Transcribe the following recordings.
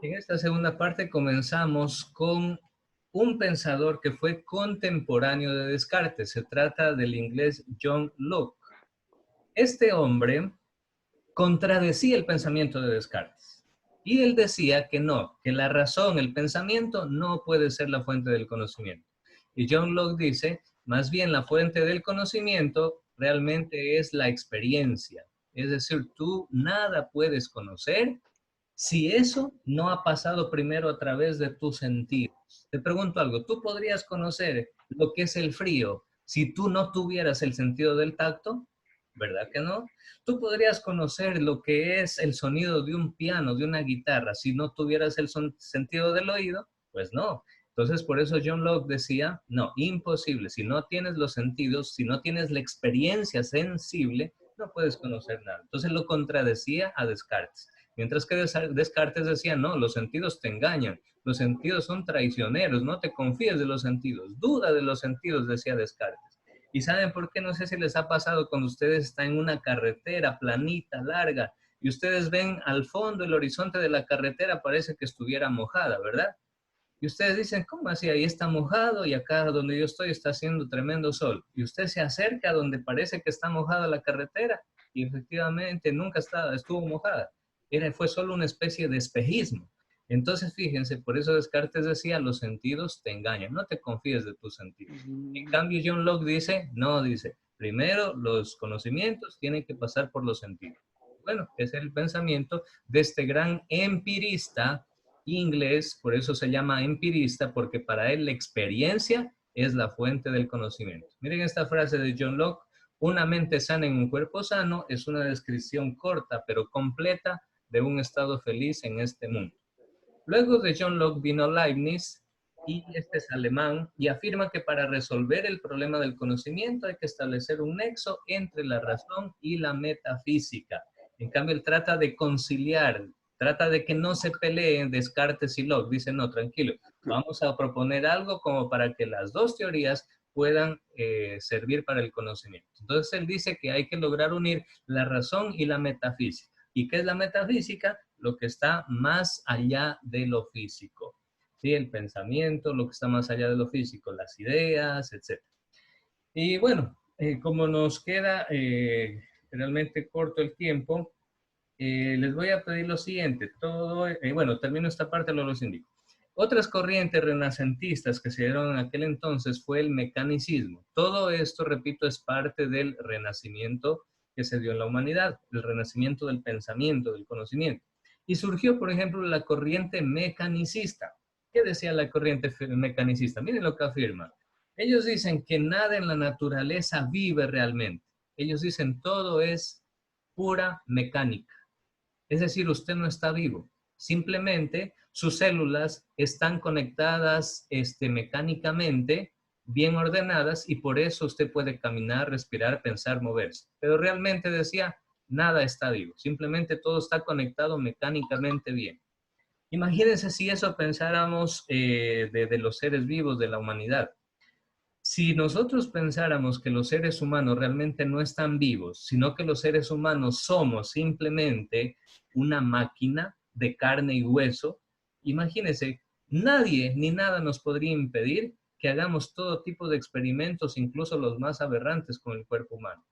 En esta segunda parte comenzamos con un pensador que fue contemporáneo de Descartes. Se trata del inglés John Locke. Este hombre contradecía el pensamiento de Descartes. Y él decía que no, que la razón, el pensamiento no puede ser la fuente del conocimiento. Y John Locke dice, más bien la fuente del conocimiento realmente es la experiencia. Es decir, tú nada puedes conocer si eso no ha pasado primero a través de tus sentidos. Te pregunto algo, ¿tú podrías conocer lo que es el frío si tú no tuvieras el sentido del tacto? ¿Verdad que no? ¿Tú podrías conocer lo que es el sonido de un piano, de una guitarra, si no tuvieras el sentido del oído? Pues no. Entonces, por eso John Locke decía, no, imposible. Si no tienes los sentidos, si no tienes la experiencia sensible, no puedes conocer nada. Entonces lo contradecía a Descartes. Mientras que Descartes decía, no, los sentidos te engañan, los sentidos son traicioneros, no te confíes de los sentidos, duda de los sentidos, decía Descartes. ¿Y saben por qué? No sé si les ha pasado cuando ustedes están en una carretera planita, larga, y ustedes ven al fondo el horizonte de la carretera, parece que estuviera mojada, ¿verdad? Y ustedes dicen, ¿cómo así? Ahí está mojado y acá donde yo estoy está haciendo tremendo sol. Y usted se acerca donde parece que está mojada la carretera y efectivamente nunca estuvo mojada. Fue solo una especie de espejismo. Entonces, fíjense, por eso Descartes decía, los sentidos te engañan, no te confíes de tus sentidos. En Mm, cambio, John Locke dice, no, dice, primero los conocimientos tienen que pasar por los sentidos. Bueno, ese es el pensamiento de este gran empirista inglés, por eso se llama empirista, porque para él la experiencia es la fuente del conocimiento. Miren esta frase de John Locke, una mente sana en un cuerpo sano es una descripción corta pero completa de un estado feliz en este mundo. Luego de John Locke vino Leibniz, y este es alemán, y afirma que para resolver el problema del conocimiento hay que establecer un nexo entre la razón y la metafísica. En cambio, él trata de conciliar, trata de que no se peleen Descartes y Locke. Dice, no, tranquilo, vamos a proponer algo como para que las dos teorías puedan servir para el conocimiento. Entonces, él dice que hay que lograr unir la razón y la metafísica. ¿Y qué es la metafísica? Lo que está más allá de lo físico. ¿Sí? El pensamiento, lo que está más allá de lo físico, las ideas, etc. Y bueno, como nos queda realmente corto el tiempo, les voy a pedir lo siguiente. Bueno, termino esta parte, luego los indico. Otras corrientes renacentistas que se dieron en aquel entonces fue el mecanicismo. Todo esto, repito, es parte del renacimiento que se dio en la humanidad, el renacimiento del pensamiento, del conocimiento. Y surgió, por ejemplo, la corriente mecanicista. ¿Qué decía la corriente mecanicista? Miren lo que afirma. Ellos dicen que nada en la naturaleza vive realmente. Ellos dicen todo es pura mecánica. Es decir, usted no está vivo. Simplemente sus células están conectadas mecánicamente, bien ordenadas, y por eso usted puede caminar, respirar, pensar, moverse. Pero realmente decía, nada está vivo. Simplemente todo está conectado mecánicamente bien. Imagínense si eso pensáramos de los seres vivos de la humanidad. Si nosotros pensáramos que los seres humanos realmente no están vivos, sino que los seres humanos somos simplemente una máquina de carne y hueso, imagínense, nadie ni nada nos podría impedir que hagamos todo tipo de experimentos, incluso los más aberrantes con el cuerpo humano.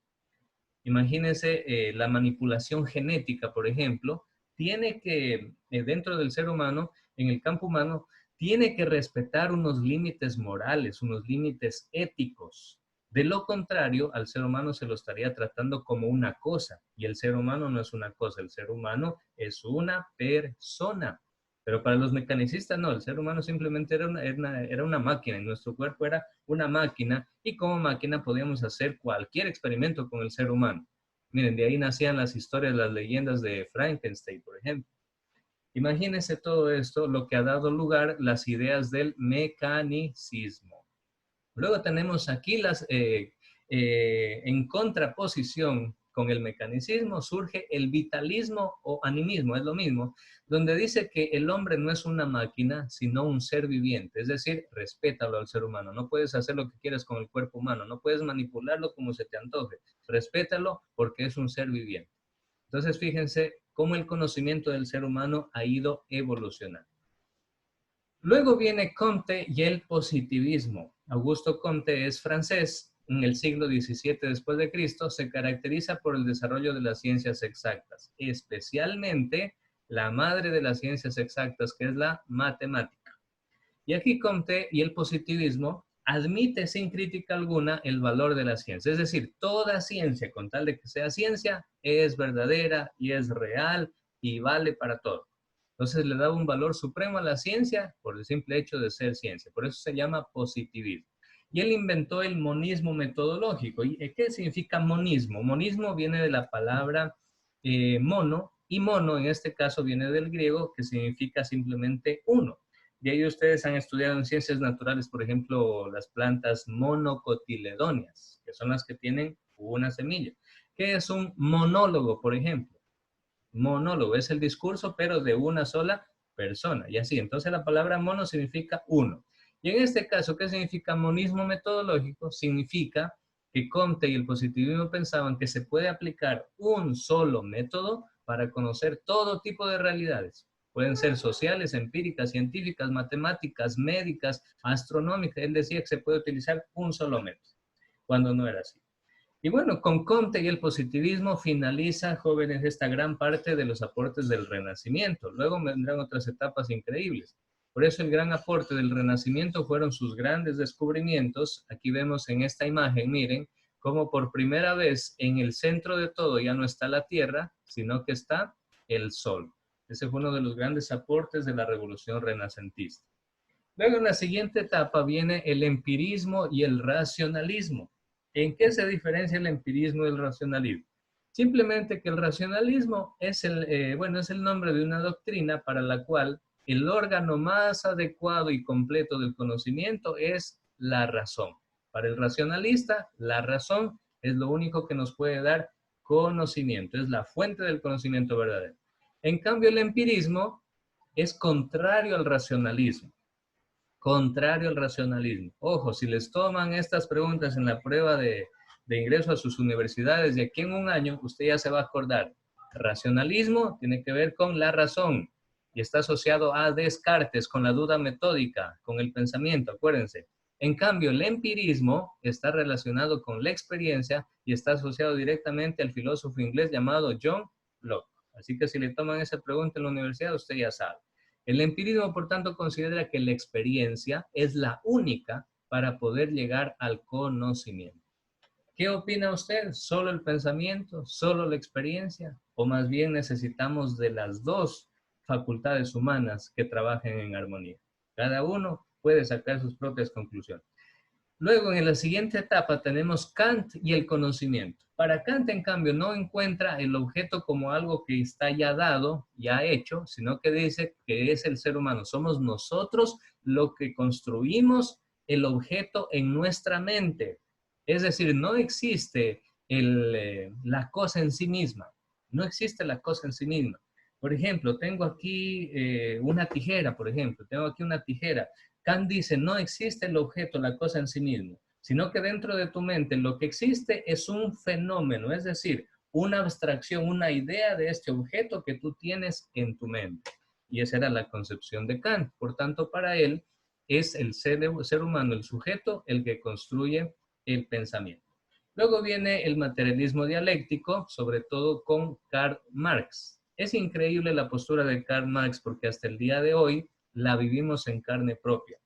Imagínense la manipulación genética, por ejemplo, tiene que, dentro del ser humano, en el campo humano, tiene que respetar unos límites morales, unos límites éticos. De lo contrario, al ser humano se lo estaría tratando como una cosa, y el ser humano no es una cosa, el ser humano es una persona. Pero para los mecanicistas no, el ser humano simplemente era una máquina, y nuestro cuerpo era una máquina, y como máquina podíamos hacer cualquier experimento con el ser humano. Miren, de ahí nacían las historias, las leyendas de Frankenstein, por ejemplo. Imagínense todo esto, lo que ha dado lugar las ideas del mecanicismo. Luego tenemos aquí en contraposición con el mecanicismo surge el vitalismo o animismo, es lo mismo, donde dice que el hombre no es una máquina, sino un ser viviente, es decir, respétalo al ser humano, no puedes hacer lo que quieras con el cuerpo humano, no puedes manipularlo como se te antoje, respétalo porque es un ser viviente. Entonces, fíjense, cómo el conocimiento del ser humano ha ido evolucionando. Luego viene Comte y el positivismo. Augusto Comte es francés. En el siglo XVII después de Cristo se caracteriza por el desarrollo de las ciencias exactas, especialmente la madre de las ciencias exactas, que es la matemática. Y aquí Comte y el positivismo admite sin crítica alguna el valor de la ciencia. Es decir, toda ciencia, con tal de que sea ciencia, es verdadera y es real y vale para todo. Entonces le da un valor supremo a la ciencia por el simple hecho de ser ciencia. Por eso se llama positivismo. Y él inventó el monismo metodológico. ¿Y qué significa monismo? Monismo viene de la palabra mono, y mono en este caso viene del griego, que significa simplemente uno. De ahí ustedes han estudiado en ciencias naturales, por ejemplo, las plantas monocotiledóneas, que son las que tienen una semilla. ¿Qué es un monólogo, por ejemplo? Monólogo es el discurso, pero de una sola persona. Y así, entonces la palabra mono significa uno. Y en este caso, ¿qué significa monismo metodológico? Significa que Comte y el positivismo pensaban que se puede aplicar un solo método para conocer todo tipo de realidades. Pueden ser sociales, empíricas, científicas, matemáticas, médicas, astronómicas. Él decía que se puede utilizar un solo método, cuando no era así. Y bueno, con Comte y el positivismo finaliza, jóvenes, esta gran parte de los aportes del Renacimiento. Luego vendrán otras etapas increíbles. Por eso el gran aporte del Renacimiento fueron sus grandes descubrimientos. Aquí vemos en esta imagen, miren, cómo por primera vez en el centro de todo ya no está la Tierra, sino que está el Sol. Ese fue uno de los grandes aportes de la Revolución Renacentista. Luego, en la siguiente etapa viene el empirismo y el racionalismo. ¿En qué se diferencia el empirismo y el racionalismo? Simplemente que el racionalismo es es el nombre de una doctrina para la cual el órgano más adecuado y completo del conocimiento es la razón. Para el racionalista, la razón es lo único que nos puede dar conocimiento, es la fuente del conocimiento verdadero. En cambio, el empirismo es contrario al racionalismo. Contrario al racionalismo. Ojo, si les toman estas preguntas en la prueba de ingreso a sus universidades de aquí en un año, usted ya se va a acordar. Racionalismo tiene que ver con la razón y está asociado a Descartes, con la duda metódica, con el pensamiento, acuérdense. En cambio, el empirismo está relacionado con la experiencia y está asociado directamente al filósofo inglés llamado John Locke. Así que si le toman esa pregunta en la universidad, usted ya sabe. El empirismo, por tanto, considera que la experiencia es la única para poder llegar al conocimiento. ¿Qué opina usted? ¿Solo el pensamiento? ¿Solo la experiencia? ¿O más bien necesitamos de las dos facultades humanas que trabajen en armonía? Cada uno puede sacar sus propias conclusiones. Luego, en la siguiente etapa, tenemos Kant y el conocimiento. Para Kant, en cambio, no encuentra el objeto como algo que está ya dado, ya hecho, sino que dice que es el ser humano. Somos nosotros lo que construimos el objeto en nuestra mente. Es decir, no existe la cosa en sí misma. No existe la cosa en sí misma. Por ejemplo, tengo aquí una tijera, por ejemplo. Tengo aquí una tijera. Kant dice, no existe el objeto, la cosa en sí mismo, sino que dentro de tu mente lo que existe es un fenómeno, es decir, una abstracción, una idea de este objeto que tú tienes en tu mente. Y esa era la concepción de Kant. Por tanto, para él es el ser humano, el sujeto, el que construye el pensamiento. Luego viene el materialismo dialéctico, sobre todo con Karl Marx. Es increíble la postura de Karl Marx porque hasta el día de hoy la vivimos en carne propia.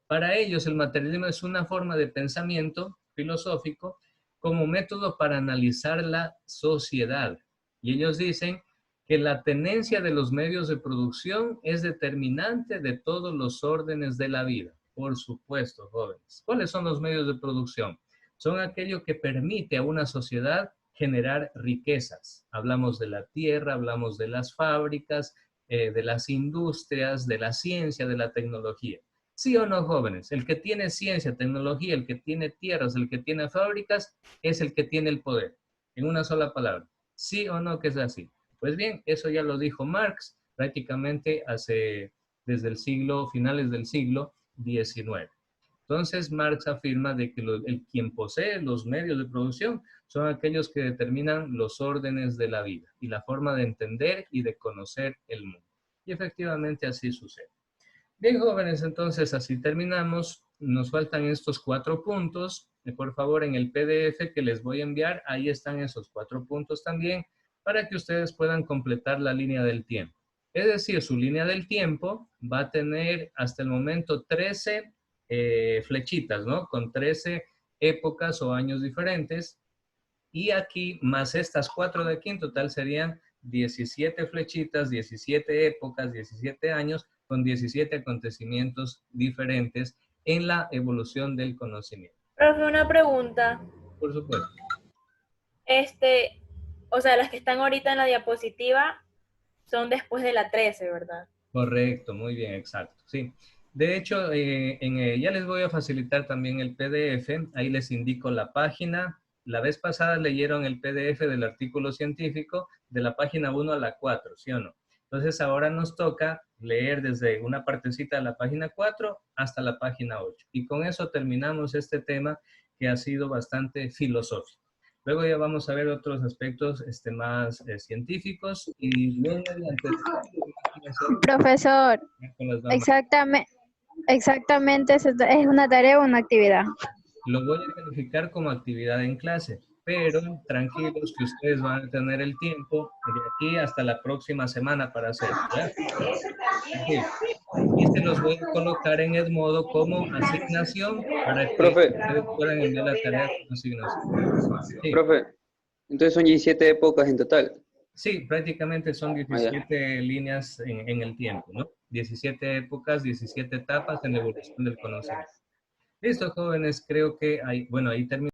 Para ellos el materialismo es una forma de pensamiento filosófico como método para analizar la sociedad. Y ellos dicen que la tenencia de los medios de producción es determinante de todos los órdenes de la vida. Por supuesto, jóvenes. ¿Cuáles son los medios de producción? Son aquello que permite a una sociedad generar riquezas. Hablamos de la tierra, hablamos de las fábricas, de las industrias, de la ciencia, de la tecnología. ¿Sí o no, jóvenes? El que tiene ciencia, tecnología, el que tiene tierras, el que tiene fábricas, es el que tiene el poder. En una sola palabra. ¿Sí o no que es así? Pues bien, eso ya lo dijo Marx prácticamente desde el finales del siglo XIX. Entonces, Marx afirma de que quien posee los medios de producción son aquellos que determinan los órdenes de la vida y la forma de entender y de conocer el mundo. Y efectivamente así sucede. Bien, jóvenes, entonces así terminamos. Nos faltan estos 4 puntos. Por favor, en el PDF que les voy a enviar, ahí están esos 4 puntos también para que ustedes puedan completar la línea del tiempo. Es decir, su línea del tiempo va a tener hasta el momento 13 flechitas, ¿no? Con 13 épocas o años diferentes. Y aquí, más estas 4 de aquí, en total serían 17 flechitas, 17 épocas, 17 años, con 17 acontecimientos diferentes en la evolución del conocimiento. Profe, una pregunta. Por supuesto. Este, o sea, las que están ahorita en la diapositiva son después de la 13, ¿verdad? Correcto, muy bien, exacto. Sí. De hecho, ya les voy a facilitar también el PDF. Ahí les indico la página. La vez pasada leyeron el PDF del artículo científico de la página 1 a la 4, ¿sí o no? Entonces ahora nos toca leer desde una partecita de la página 4 hasta la página 8. Y con eso terminamos este tema que ha sido bastante filosófico. Luego ya vamos a ver otros aspectos más científicos y luego mediante Profesor, con las normas. exactamente, es una tarea o una actividad. Lo voy a calificar como actividad en clase, pero tranquilos que ustedes van a tener el tiempo de aquí hasta la próxima semana para hacerlo, ¿ya? Okay. Y se los voy a colocar en Edmodo como asignación para que Profe, ustedes puedan enviar la tarea como asignación. Sí, profe, entonces son 17 épocas en total. sí, prácticamente son Ah, ya. 17 líneas en el tiempo, ¿no? 17 épocas, 17 etapas en la evolución del conocimiento. Listo, jóvenes, creo que ahí, bueno, ahí termina.